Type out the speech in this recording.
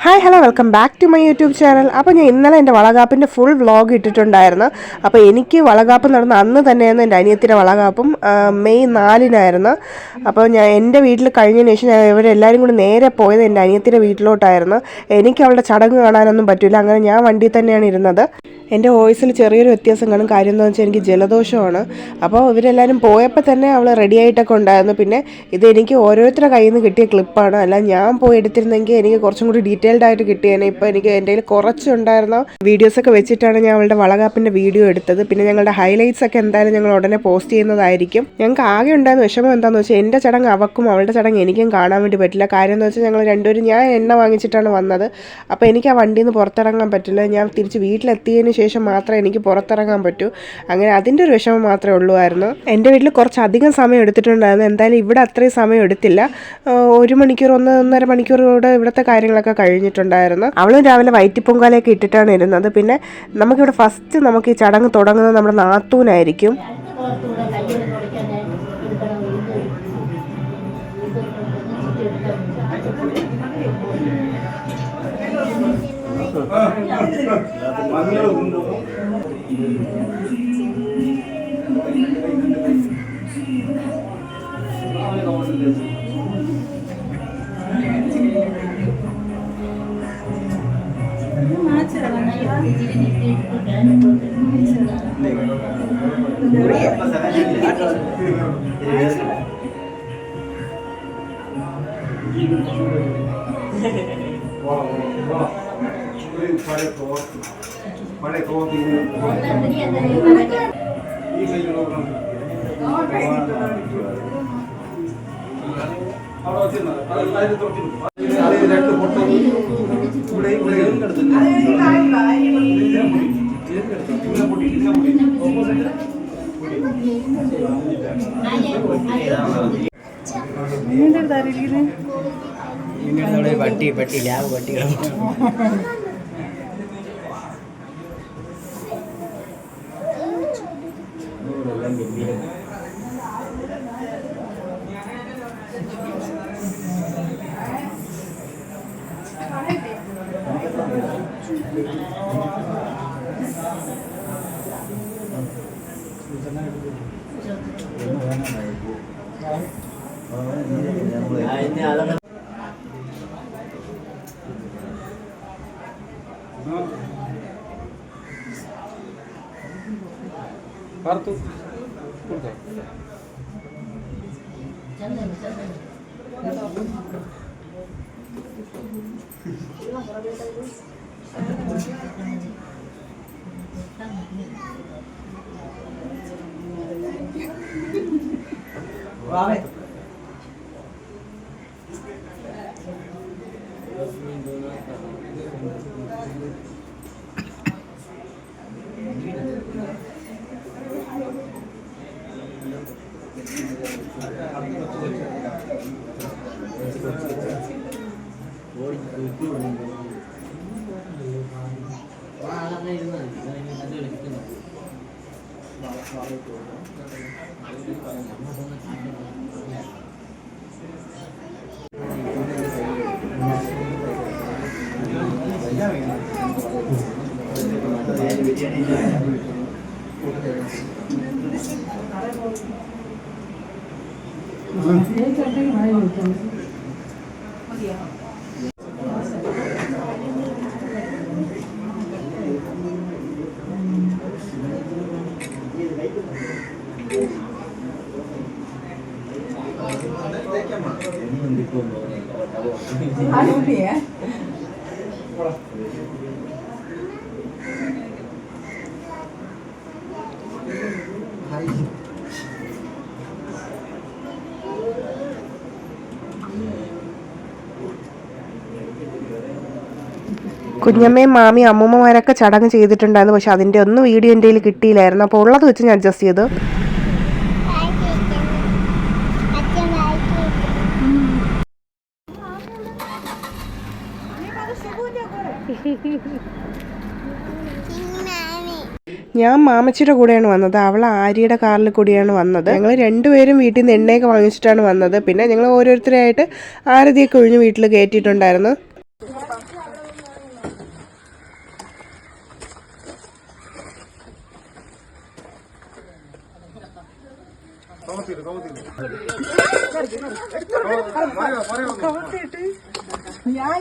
Hi hello welcome back to my YouTube channel. അപ്പോൾ ഞാൻ ഇന്നലെ എൻ്റെ വളകാപ്പിൻ്റെ ഫുൾ വ്ളോഗ് ഇട്ടിട്ടുണ്ടായിരുന്നു. അപ്പോൾ എനിക്ക് വളകാപ്പ് നടന്ന അന്ന് തന്നെയായിരുന്നു എൻ്റെ അനിയത്തിൻ്റെ വളകാപ്പും. മെയ് 4-നായിരുന്നു. അപ്പോൾ ഞാൻ എൻ്റെ വീട്ടിൽ കഴിഞ്ഞതിന് ശേഷം ഞാൻ ഇവരെല്ലാവരും കൂടി നേരെ പോയത് എൻ്റെ അനിയത്തിൻ്റെ വീട്ടിലോട്ടായിരുന്നു. എനിക്ക് അവളുടെ ചടങ്ങ് കാണാനൊന്നും പറ്റില്ല. അങ്ങനെ ഞാൻ വണ്ടിയിൽ തന്നെയാണ് ഇരുന്നത്. എൻ്റെ വോയിസിൽ ചെറിയൊരു വ്യത്യാസം കാണും. കാര്യം എന്താണെന്ന് വെച്ചാൽ എനിക്ക് ജലദോഷമാണ്. അപ്പോൾ ഇവരെല്ലാവരും പോയപ്പോൾ തന്നെ അവൾ റെഡി ആയിട്ടൊക്കെ ഉണ്ടായിരുന്നു. പിന്നെ ഇത് എനിക്ക് ഓരോരുത്തരുടെ കയ്യിൽ നിന്ന് കിട്ടിയ ക്ലിപ്പാണ്. അല്ല ഞാൻ പോയി എടുത്തിരുന്നെങ്കിൽ എനിക്ക് കുറച്ചും കൂടി ഡീറ്റെയിൽഡ് ആയിട്ട് കിട്ടിയേനെ. ഇപ്പോൾ എനിക്ക് എൻ്റെ കയ്യിൽ കുറച്ചുണ്ടായിരുന്ന വീഡിയോസൊക്കെ വെച്ചിട്ടാണ് ഞാൻ അവളുടെ വളകാപ്പിൻ്റെ വീഡിയോ എടുത്തത്. പിന്നെ ഞങ്ങളുടെ ഹൈലൈറ്റ്സ് ഒക്കെ എന്തായാലും ഞങ്ങൾ ഉടനെ പോസ്റ്റ് ചെയ്യുന്നതായിരിക്കും. ഞങ്ങൾക്ക് ആകെ ഉണ്ടായിരുന്ന വിഷമം എന്താണെന്ന് വെച്ചാൽ എൻ്റെ ചടങ്ങ് അവൾക്കും അവളുടെ ചടങ്ങ് എനിക്കും കാണാൻ വേണ്ടി പറ്റില്ല. കാര്യം എന്ന് വെച്ചാൽ ഞങ്ങൾ രണ്ടുപേരും ഞാൻ എണ്ണ വാങ്ങിച്ചിട്ടാണ് വന്നത്. അപ്പോൾ എനിക്ക് ആ വണ്ടിയിൽ നിന്ന് പുറത്തിറങ്ങാൻ പറ്റില്ല. ഞാൻ തിരിച്ച് വീട്ടിലെത്തിയതിന് ശേഷം മാത്രമേ എനിക്ക് പുറത്തിറങ്ങാൻ പറ്റൂ. അങ്ങനെ അതിൻ്റെ ഒരു വിഷമം മാത്രമേ ഉള്ളൂമായിരുന്നു. എൻ്റെ വീട്ടിൽ കുറച്ചധികം സമയം എടുത്തിട്ടുണ്ടായിരുന്നു. എന്തായാലും ഇവിടെ അത്രയും സമയം എടുത്തില്ല. 1 മണിക്കൂർ 1.5 മണിക്കൂറോടെ ഇവിടുത്തെ കാര്യങ്ങളൊക്കെ കഴിഞ്ഞിട്ടുണ്ടായിരുന്നു. അവളും രാവിലെ വയറ്റിപ്പൊങ്കാലയൊക്കെ ഇട്ടിട്ടാണ് ഇരുന്നത്. പിന്നെ നമുക്കിവിടെ ഫസ്റ്റ് നമുക്ക് ഈ ചടങ്ങ് തുടങ്ങുന്നത് നമ്മുടെ നാത്തൂനായിരിക്കും. പട്ടി പട്ടി ലാബ് പട്ടികൾ Parto. കുഞ്ഞമ്മയും മാമിയും അമ്മൂമ്മമാരൊക്കെ ചടങ്ങ് ചെയ്തിട്ടുണ്ടായിരുന്നു. പക്ഷെ അതിൻ്റെ ഒന്നും വീഡിയോ എൻ്റെ കയ്യിൽ കിട്ടിയില്ലായിരുന്നു. അപ്പോൾ ഉള്ളത് വെച്ച് ഞാൻ അഡ്ജസ്റ്റ് ചെയ്തു. ഞാൻ മാമച്ചിയുടെ കൂടെയാണ് വന്നത്. അവൾ ആര്യയുടെ കാറിൽ കൂടിയാണ് വന്നത്. ഞങ്ങൾ രണ്ടുപേരും വീട്ടിൽ നിന്ന് എണ്ണയൊക്കെ വാങ്ങിച്ചിട്ടാണ് വന്നത്. പിന്നെ ഞങ്ങൾ ഓരോരുത്തരായിട്ട് ആരതിയൊക്കെ ഒഴിഞ്ഞ് വീട്ടിൽ കയറ്റിയിട്ടുണ്ടായിരുന്നു. ഞാൻ